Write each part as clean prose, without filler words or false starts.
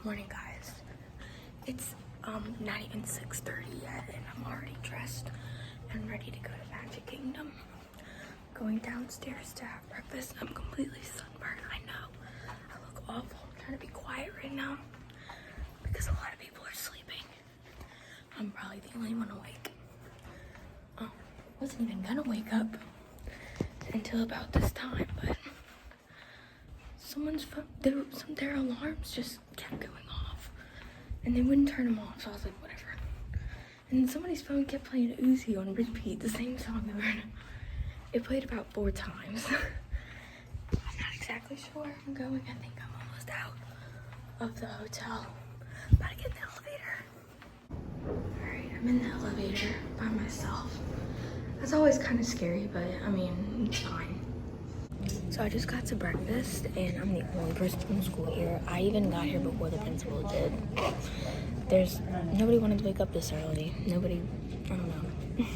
Good morning, guys. It's not even 6:30 yet, and I'm already dressed and ready to go to Magic Kingdom. Going downstairs to have breakfast. I'm completely sunburned. I know. I look awful. I'm trying to be quiet right now because a lot of people are sleeping. I'm probably the only one awake. I wasn't even gonna wake up until about this time, but someone's phone, their alarms just kept going off and they wouldn't turn them off, so I was like, whatever. And somebody's phone kept playing Uzi on repeat, the same song over and over. It played about 4 times. I'm not exactly sure where I'm going. I think I'm almost out of the hotel. About to get in the elevator. Alright, I'm in the elevator by myself. That's always kind of scary, but I mean, it's fine. So I just got to breakfast and I'm the only person from school here. I even got here before the principal did. Nobody wanted to wake up this early. Nobody, I don't know.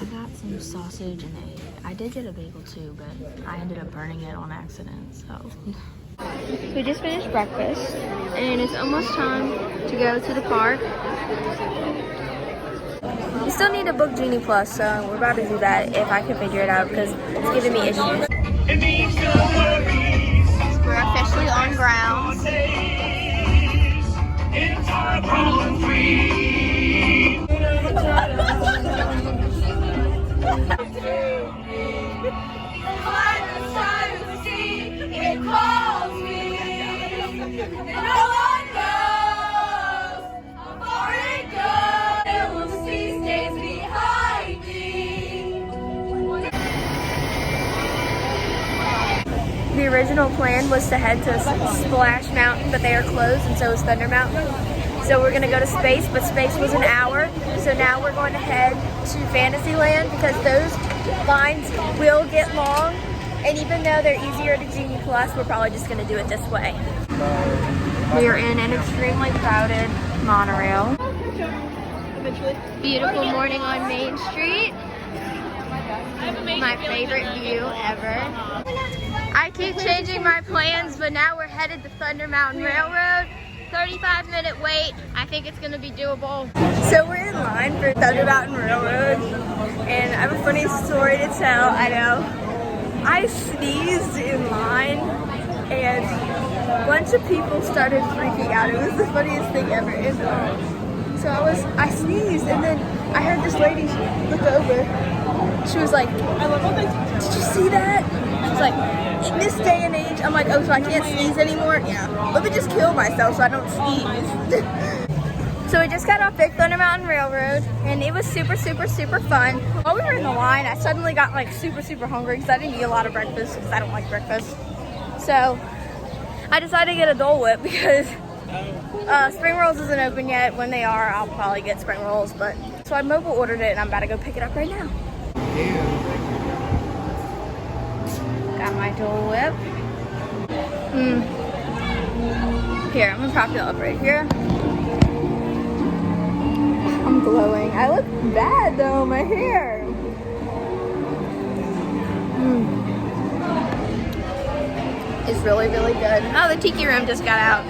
I got some sausage and egg. I did get a bagel too, but I ended up burning it on accident, so. We just finished breakfast and it's almost time to go to the park. We still need to book Genie Plus, so we're about to do that if I can figure it out because it's giving me issues. We're officially on grounds. The original plan was to head to Splash Mountain, but they are closed, and so is Thunder Mountain. So we're gonna go to Space, but Space was an hour. So now we're going to head to Fantasyland because those lines will get long. And even though they're easier to Genie Plus, we're probably just gonna do it this way. We are in an extremely crowded monorail. Beautiful morning on Main Street. My favorite view ever. I keep changing my plans, but now we're headed to Thunder Mountain Railroad. 35-minute wait. I think it's gonna be doable. So we're in line for Thunder Mountain Railroad, and I have a funny story to tell. I know. I sneezed in line, and a bunch of people started freaking out. It was the funniest thing ever. And, so I sneezed, and then I heard this lady look over. She was like, "Did you see that?" She was like, "In this day and age," I'm like, "Oh, so I can't sneeze anymore? Yeah. Let me just kill myself so I don't sneeze." So we just got off Big Thunder Mountain Railroad, and it was super, super, super fun. While we were in the line, I suddenly got like super, super hungry because I didn't eat a lot of breakfast because I don't like breakfast. So I decided to get a Dole Whip because Spring Rolls isn't open yet. When they are, I'll probably get Spring Rolls. But so I mobile ordered it, and I'm about to go pick it up right now. Got my Dole Whip. Here, I'm gonna prop it up right here. I'm glowing. I look bad though, my hair. It's really, really good. Oh, the Tiki Room just got out.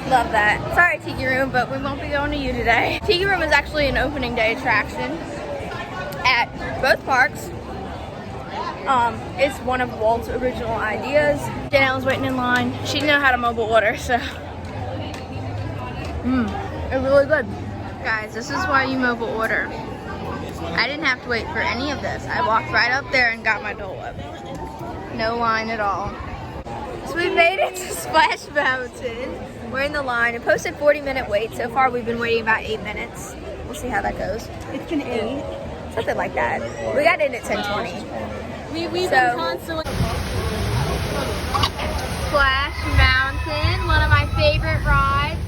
Love that. Sorry, Tiki Room, but we won't be going to you today. Tiki Room is actually an opening day attraction at both parks. It's one of Walt's original ideas. Janelle's waiting in line. She didn't know how to mobile order, so. It's really good. Guys, this is why you mobile order. I didn't have to wait for any of this. I walked right up there and got my Dole Whip. No line at all. So we made it to Splash Mountain. We're in the line. It posted 40-minute wait. So far, we've been waiting about 8 minutes. We'll see how that goes. It's been 8? Something like that. We got in at 10:20. We've been constantly. Splash Mountain, one of my favorite rides.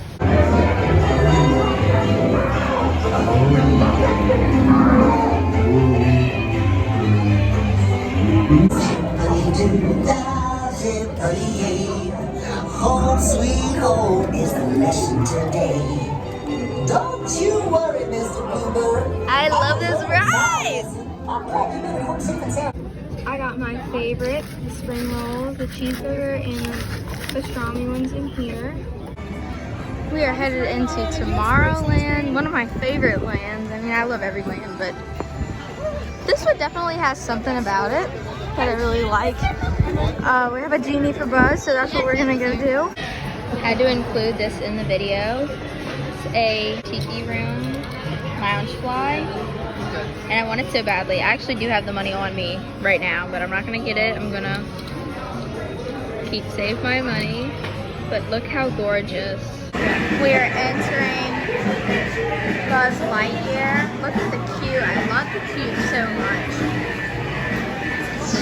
Home sweet home is the lesson today. Don't you worry, Mr. Bluebird. I love this ride. I got my favorite, the spring roll, the cheeseburger, and the pastrami ones in here. We are headed into Tomorrowland, one of my favorite lands. I mean, I love every land, but this one definitely has something about it that I really like. We have a genie for Buzz, so that's what we're gonna go do. Had to include this in the video. It's a tiki room Loungefly, and I want it so badly. I actually do have the money on me right now, but I'm not gonna get it. I'm gonna save my money. But look how gorgeous. We are entering Buzz Lightyear. Look at the queue. I love the queue so much.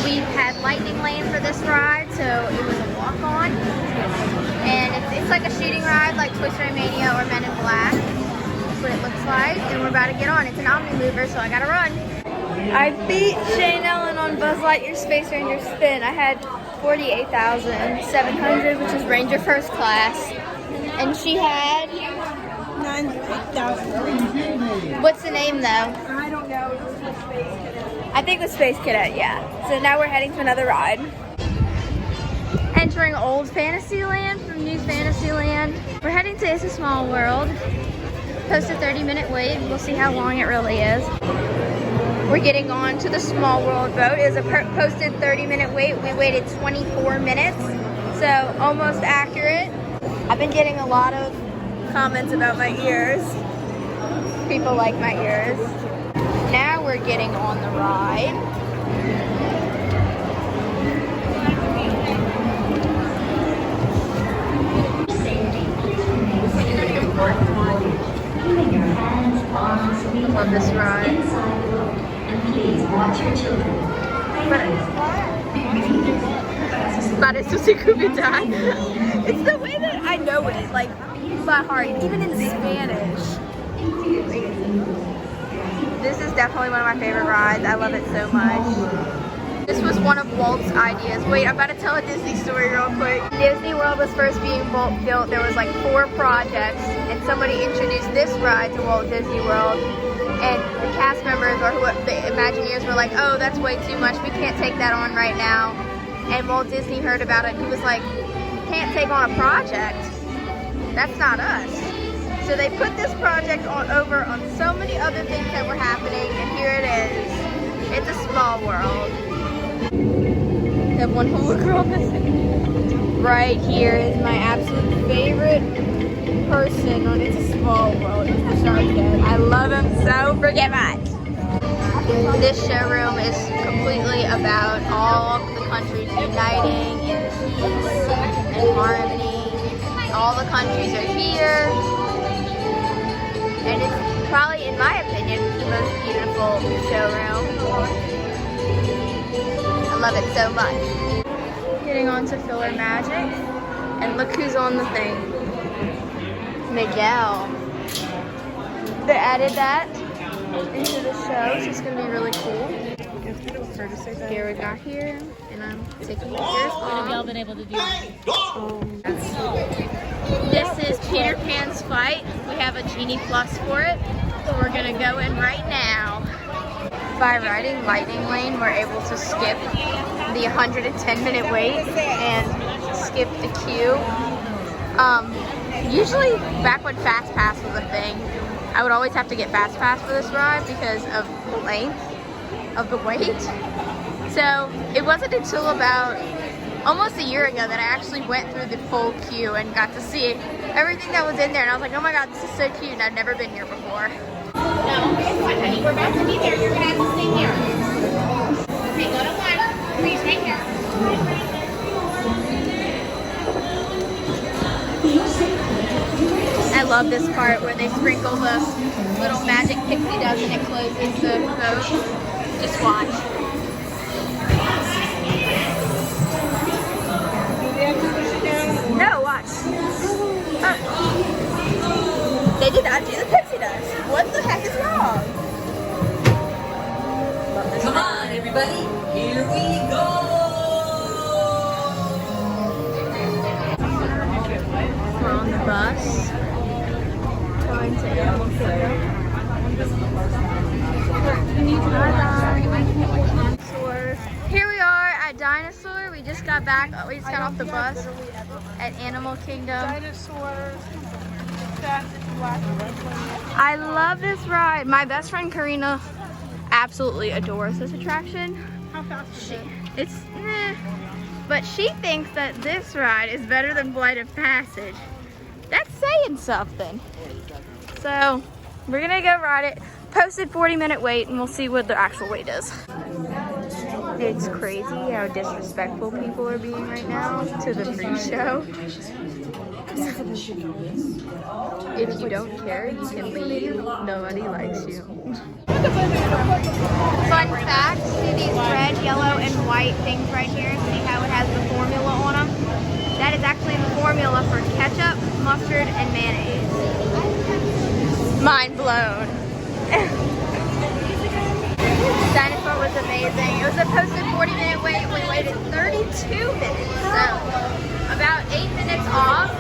We've had Lightning Lane for this ride, so it was a walk-on. And it's like a shooting ride like Toy Story Mania or Men in Black. That's what it looks like. And we're about to get on. It's an Omni-Mover, so I gotta run. I beat Shane Ellen on Buzz Lightyear Space Ranger Spin. I had 48,700, which is Ranger First Class. And she had 9,000. What's the name though? I don't know. It was the Space Cadet. I think the Space Cadet, yeah. So now we're heading to another ride. Entering Old Fantasyland from New Fantasyland. We're heading to It's a Small World. Post a 30-minute wait. We'll see how long it really is. We're getting on to the Small World boat. It was a posted 30-minute wait. We waited 24 minutes, so almost accurate. I've been getting a lot of comments about my ears. People like my ears. Now we're getting on the ride. I love this ride. Please watch your children. Parece o Secubidad. It's the way that I know it, like by heart, even in Spanish. This is definitely one of my favorite rides. I love it so much. This was one of Walt's ideas. Wait, I'm about to tell a Disney story real quick. Disney World was first being built. There was like 4 projects, and somebody introduced this ride to Walt Disney World. And the cast members or the Imagineers were like, oh, that's way too much. We can't take that on right now. And Walt Disney heard about it. He was like, can't take on a project. That's not us. So they put this project over on so many other things that were happening. And here it is. It's a small world. We have one whole girl missing. Right here is my absolute favorite person on It's a Small World. It's Sharkhead. I love him so freaking much. This showroom is completely about all of the countries uniting in peace and harmony. All the countries are here. And it's probably, in my opinion, the most beautiful showroom. I love it so much. Getting on to Filler Magic. And look who's on the thing. Miguel. They added that into the show, so it's gonna be really cool. Garrett got here, and I'm taking pictures. Have y'all been able to do This is Peter Pan's Fight. We have a Genie Plus for it, so we're gonna go in right now. By riding Lightning Lane, we're able to skip the 110-minute wait and skip the queue. Usually, back when Fast Pass was a thing, I would always have to get Fast Pass for this ride because of the length of the wait. So it wasn't until about almost a year ago that I actually went through the full queue and got to see everything that was in there. And I was like, oh my God, this is so cute. And I've never been here before. No, it's fine, honey. We're about to be there. You're gonna have to stay here. Okay, go to 1. Please, right here. I love this part where they sprinkle the little magic pixie dust and it closes the boat. Just watch. No, watch. Oh. They did not do the pixie dust. What the heck is wrong? Come on, everybody. Here we go. We're on the bus. Going to Animal Kingdom. Here we are at Dinosaur. We just got back. We just got off the bus at Animal Kingdom. dinosaurs? I love this ride. My best friend Karina absolutely adores this attraction. How fast is it? It's but she thinks that this ride is better than Flight of Passage. That's saying something. So we're gonna go ride it. Posted 40-minute wait, and we'll see what the actual wait is. It's crazy how disrespectful people are being right now to the pre-show. If you don't care, you can leave. Nobody likes you. Fun fact, see these red, yellow, and white things right here? See how it has the formula on them? That is actually the formula for ketchup, mustard, and mayonnaise. Mind blown. Dinosaur was amazing. It was a posted 40-minute wait. We waited 32 minutes, so about 8 minutes off.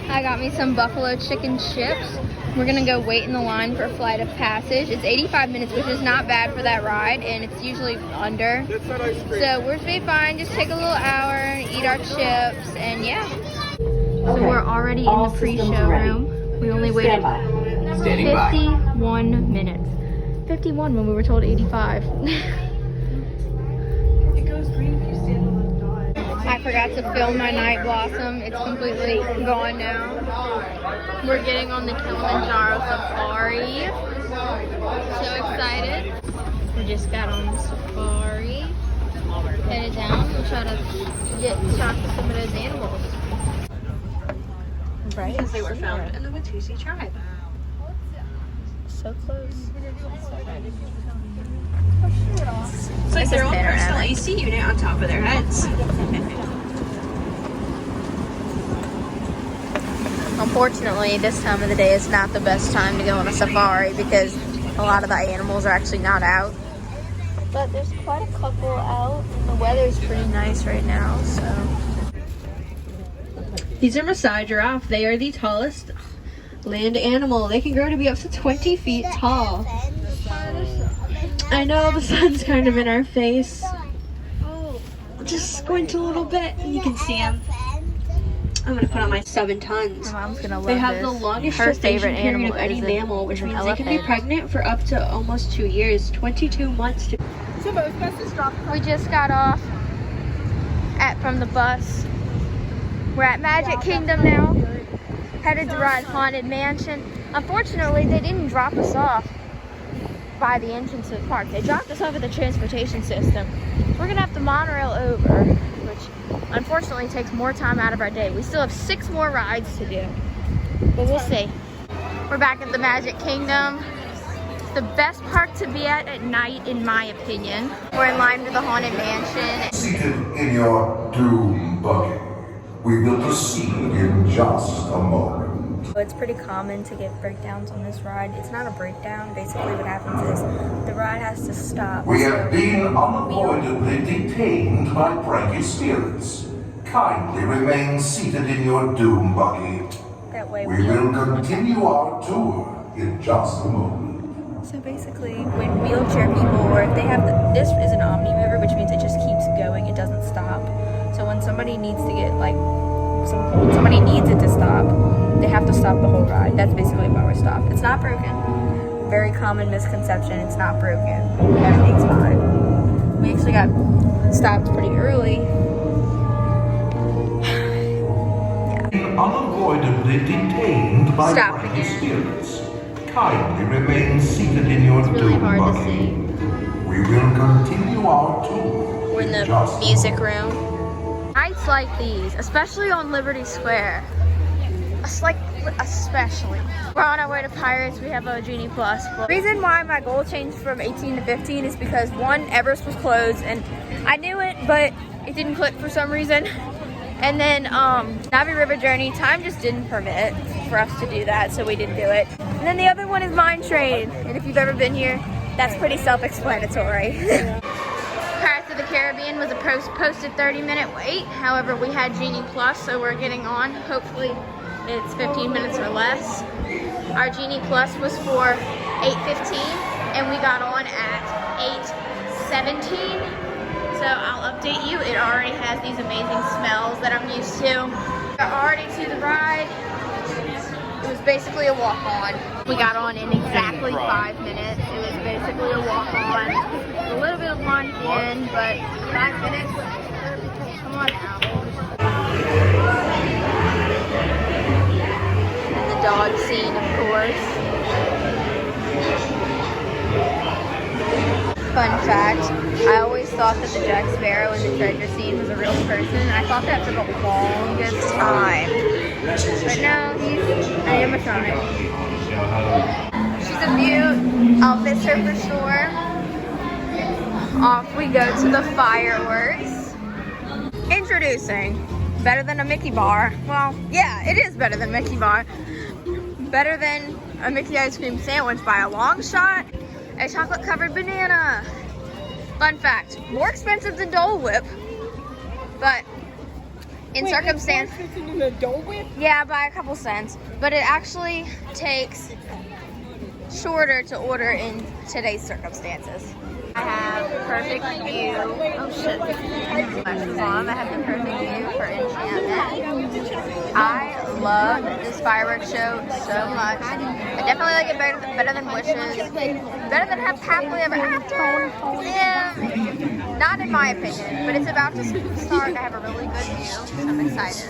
I got me some buffalo chicken chips. We're gonna go wait in the line for Flight of Passage. It's 85 minutes, which is not bad for that ride, and it's usually under. So we're gonna be fine. Just take a little hour and eat our chips, and yeah. So we're already in the pre-show room. We only waited 51 minutes. 51 when we were told 85. It goes green if you stand on the dot. I forgot to film my night blossom. It's completely gone now. We're getting on the Kilimanjaro Safari. So excited. We just got on the safari. Headed down. We'll try to get shots of some of those animals. Right? Because they were found in the Watusi tribe. So close. It's like their own personal AC unit on top of their heads. Unfortunately, this time of the day is not the best time to go on a safari because a lot of the animals are actually not out. But there's quite a couple out, and the weather's pretty nice right now, so. These are Maasai giraffe. They are the tallest land animal. They can grow to be up to 20 feet tall. I know the sun's kind of in our face. Just squint a little bit and you can see them. I'm gonna put on my 7 tons. My mom's gonna love They have this. the longest Her gestation favorite period animal of any is mammal, which an means they can be elephant. pregnant for up to almost 2 years, 22 months to. So we just got off from the bus. We're at Magic Kingdom now. Headed to ride Haunted Mansion. Unfortunately, they didn't drop us off by the entrance of the park. They dropped us off at the transportation system. We're gonna have to monorail over, which unfortunately takes more time out of our day. We still have 6 more rides to do, but we'll see. We're back at the Magic Kingdom. It's the best park to be at night, in my opinion. We're in line for the Haunted Mansion. Seated in your doom buggy, we will proceed in just a moment. It's pretty common to get breakdowns on this ride. It's not a breakdown. Basically what happens is the ride has to stop. We have been unavoidably detained by pranky spirits. Kindly remain seated in your doom buggy. That way We will continue our tour in just a moment. So basically, when wheelchair people, or if they have this is an Omni mover, which means it just keeps going, it doesn't stop. So when somebody needs to get when somebody needs it to stop, they have to stop the whole ride. That's basically why we're stopped. It's not broken. Very common misconception. It's not broken. Everything's fine. We actually got stopped pretty early. Unavoidably detained by Stop pranky again. spirits. Kindly remain seated in your It's really doom hard to buggy. see. We will continue our tour. We're in the just a music moment. room. Nights like these, especially on Liberty Square. Especially. We're on our way to Pirates. We have a Genie Plus. The reason why my goal changed from 18 to 15 is because one, Everest was closed, and I knew it, but it didn't click for some reason. And then Navi River Journey, time just didn't permit for us to do that, so we didn't do it. And then the other one is Mine Train, and if you've ever been here, that's pretty self-explanatory. Pirates of the Caribbean was a posted 30-minute wait. However, we had Genie Plus, so we're getting on. Hopefully it's 15 minutes or less. Our Genie Plus was for 8:15, and we got on at 8:17. So I'll update you. It already has these amazing smells that I'm used to. We're already to the ride. It was basically a walk-on. We got on in exactly 5 minutes. It was basically a walk-on. A little bit of line at the end, but 5 minutes. Come on now. And the dog scene, of course. Fun fact, I always thought that the Jack Sparrow in the treasure scene was a real person. I thought that for the longest time. But no, he's an animatronic. She's a beaut. I'll miss her for sure. Off we go to the fireworks. Introducing, better than a Mickey bar. Well, yeah, it is better than Mickey bar. Better than a Mickey ice cream sandwich by a long shot. A chocolate covered banana. Fun fact, more expensive than Dole Whip, but in circumstance, yeah, by a couple cents, but it actually takes shorter to order in today's circumstances. I have perfect view. Oh shit. Glasses on. I have the perfect view for Enchantment. I love this fireworks show so much. I definitely like it better than Wishes. Better than Happily Ever After. Yeah, not in my opinion, but it's about to start. I have a really good view, so I'm excited.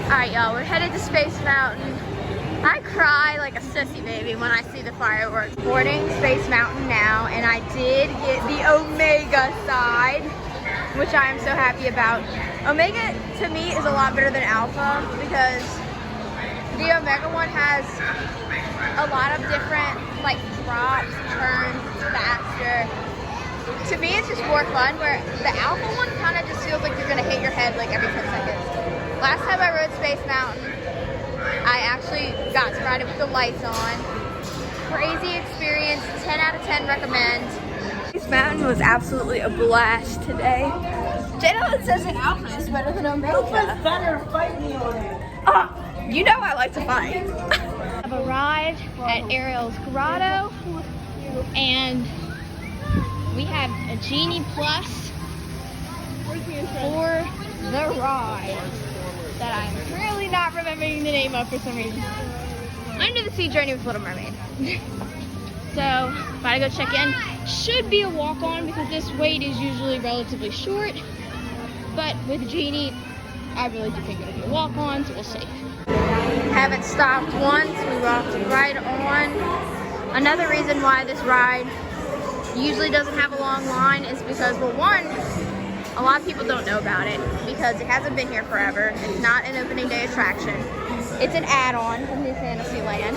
Alright, y'all, we're headed to Space Mountain. I cry like a sissy baby when I see the fireworks. Boarding Space Mountain now, and I did get the Omega side, which I am so happy about. Omega, to me, is a lot better than Alpha because the Omega one has a lot of different, like, drops, turns, faster. To me, it's just more fun, where the Alpha one kind of just feels like you're going to hit your head, like, every 10 seconds. Last time I rode Space Mountain, I actually got to ride it with the lights on. Crazy experience, 10 out of 10 recommend. Space Mountain was absolutely a blast today. Jada says that Alpha is better than Omega. Alpha's better, fight me on it. You know I like to fight. I've arrived at Ariel's Grotto, and we have a Genie Plus for the ride that I'm really not remembering the name of for some reason. Under the Sea Journey with Little Mermaid. So, about to go check in. Should be a walk-on because this wait is usually relatively short. But with Genie, I really do think it'll be a walk-on, so we'll see. Haven't stopped once. We walked right on. Another reason why this ride usually doesn't have a long line is because, well, one, a lot of people don't know about it because it hasn't been here forever. It's not an opening day attraction. It's an add-on from New Fantasyland.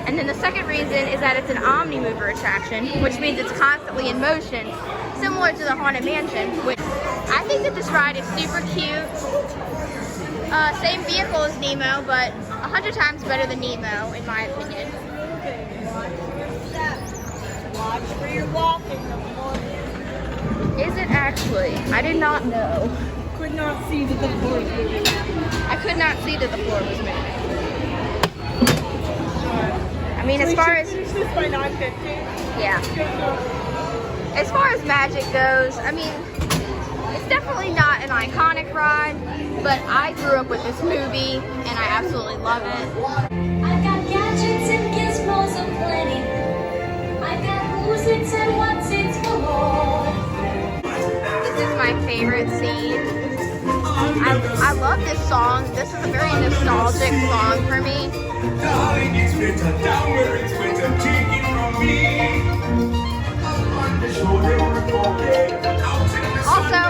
And then the second reason is that it's an Omni-Mover attraction, which means it's constantly in motion, similar to the Haunted Mansion, which I think that this ride is super cute. Same vehicle as Nemo, but 100 times better than Nemo, in my opinion. Watch where you're walking. Is it actually? I did not know. Could not see that the floor was moving. I could not see that the floor was moving. I mean, as far as... Finish this by 9:50. Yeah. As far as magic goes, I mean, it's definitely not an iconic ride, but I grew up with this movie, and I absolutely love it. I got gadgets and gizmos aplenty. I got who's it's and what's it's galore. This is my favorite scene. I love this song. This is a very nostalgic song for me. Darling, it's winter, down where it's winter, take it from me. On the shoulder, also,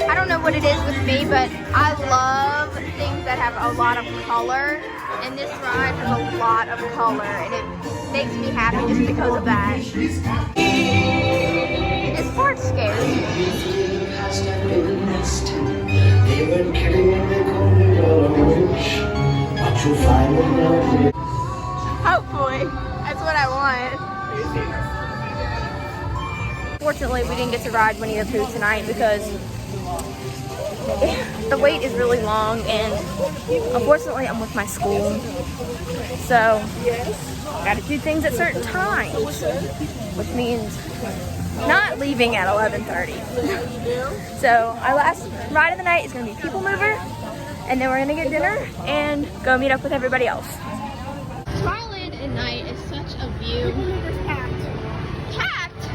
I don't know what it is with me, but I love things that have a lot of color, and this ride has a lot of color, and it makes me happy just because of that. This part scares me. They were killing and they called me a witch, but you'll find them now. Hopefully, that's what I want. Fortunately, we didn't get to ride Winnie the Pooh tonight because the wait is really long, and unfortunately I'm with my school, so gotta do things at certain times, which means not leaving at 11:30. So our last ride of the night is gonna be People Mover, and then we're gonna get dinner and go meet up with everybody else. Tomorrowland at night is such a view. Packed?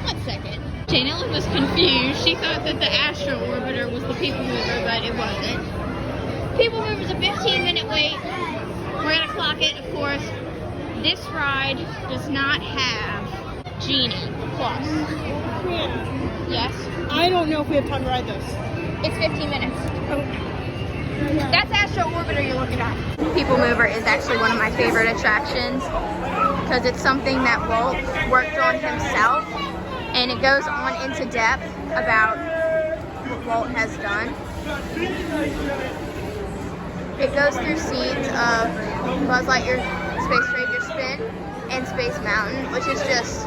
1 second. Jane Ellen was confused. She thought that the Astro Orbiter was the People Mover, but it wasn't. People Mover is a 15-minute wait. We're gonna clock it, of course. This ride does not have Genie Plus. Yes? I don't know if we have time to ride this. It's 15 minutes. That's Astro Orbiter you're looking at. People Mover is actually one of my favorite attractions because it's something that Walt worked on himself, and it goes on into depth about what Walt has done. It goes through scenes of Buzz Lightyear's Space Ranger spin and Space Mountain, which is just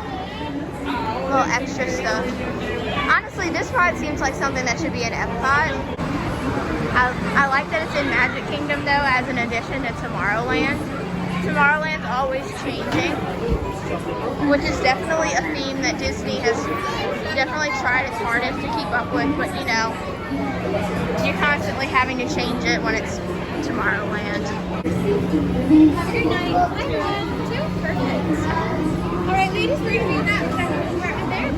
little extra stuff. Honestly, this ride seems like something that should be in Epcot. I like that it's in Magic Kingdom though, as an addition to Tomorrowland. Tomorrowland's always changing, which is definitely a theme that Disney has definitely tried its hardest to keep up with, but you know, you're constantly having to change it when it's Tomorrowland. Have a good night. Perfect. All right, ladies, we're going to be in that compartment there.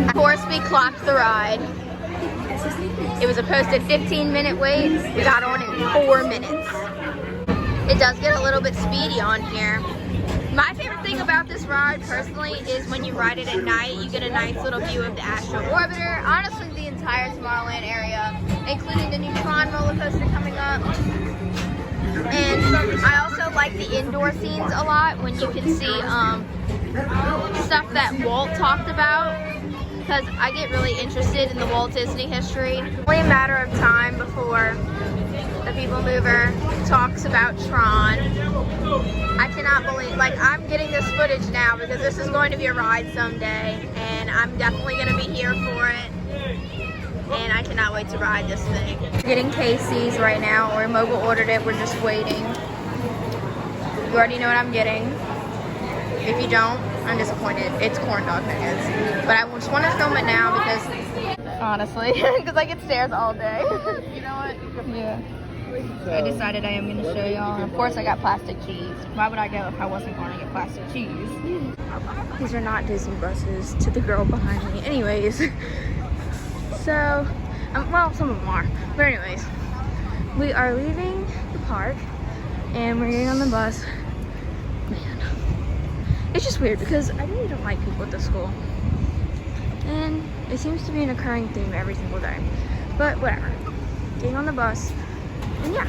Of course, we clocked the ride. It was a posted 15-minute wait. We got on in 4 minutes. It does get a little bit speedy on here. My favorite thing about this ride, personally, is when you ride it at night, you get a nice little view of the Astro Orbiter. Honestly, the entire Tomorrowland area, including the new Tron roller coaster coming up. And I also like the indoor scenes a lot when you can see stuff that Walt talked about, because I get really interested in the Walt Disney history. It's only a matter of time before the People Mover talks about Tron. I cannot believe, like, I'm getting this footage now because this is going to be a ride someday, and I'm definitely going to be here for it. And I cannot wait to ride this thing. We're getting Casey's right now. We mobile ordered it. We're just waiting. You already know what I'm getting. If you don't, I'm disappointed. It's corn dog nuggets. But I just want to film it now because, honestly, because I get stares all day. You know what? Yeah. I decided I am going to show y'all. Of course, I got plastic cheese. Why would I go if I wasn't going to get plastic cheese? These are not Disney buses to the girl behind me. Anyways. So, well, some of them are. But anyways, we are leaving the park and we're getting on the bus. Man, it's just weird because I really don't like people at the school. And it seems to be an occurring theme every single day. But whatever. Getting on the bus, and yeah.